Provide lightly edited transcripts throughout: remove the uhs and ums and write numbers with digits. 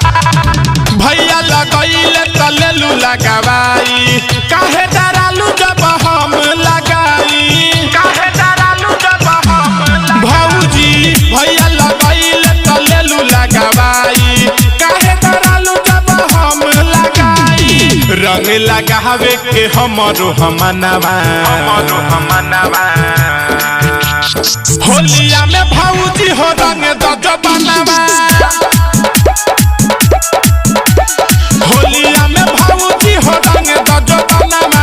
भैया लगैले तलेलू लगावाई काहे डरालू जब हम लगाई काहे डरालू जब हम भौजी भैया लगैले तलेलू लगावाई काहे डरालू जब हम लगाई रंग लगावे के हमरो हमनवा होलिया में भौजी हो रंग दजो बनवा होलिया में भौजी हो रंग दजो बनवा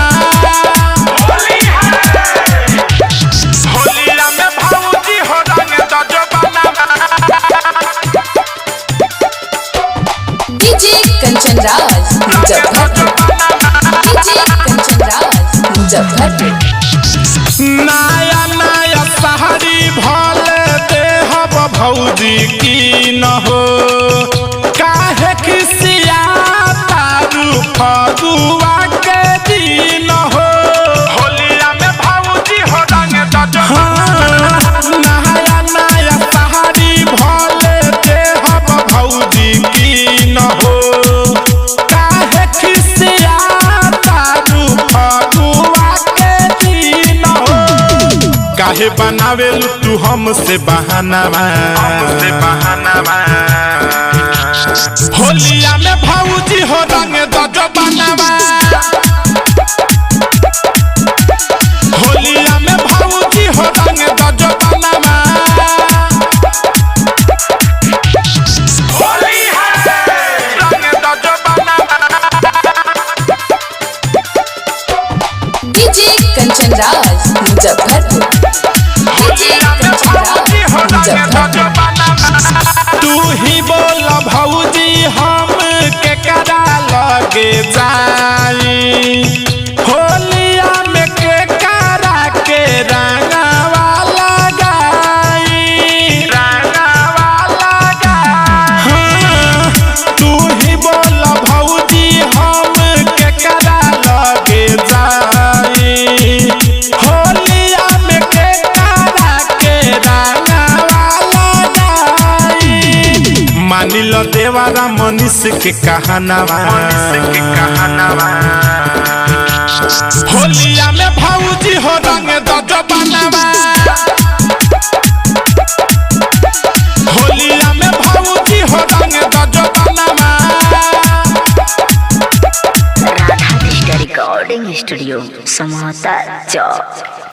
होलिया में भौजी हो रंग दजो बनवा डीजे कंचन राज मुजफ्फरपुर डीजे कंचन राज मुजफ्फरपुर नया नया सहारी भल देहब भौजी की न हो काहे खिसिया तारू फगुआ के दिन हो होलिया में भौजी हो रंग दजो नया नया सहारी भल देहब भौजी की न हो काहे खिसिया तारू फगुआ के दिन हो काहे बनावेलू तू हमसे बहानावा होलिया में भौजी हो रंग दजो बनवा होलिया में भौजी हो रंग दजो बनवा होली है रंग दजो बनवा डीजे कंचन राज मुजफ्फरपुर डीजे कंचन राज मुजफ्फरपुर तू ही बोल भौजी हम के करा लगे जाई होलिया में के करा के रंगवा लगाई हाँ, तू ही बोल भौजी हम के करा लगे जाई होलिया में के करा के रंगवा मानिल देवारा मनीष के कहनावा होलिया में भौजी हो रंग दजो बनवा होलिया में भौजी हो रंग दजो बनवा राधा रिकॉर्डिंग स्टूडियो समाता चौक।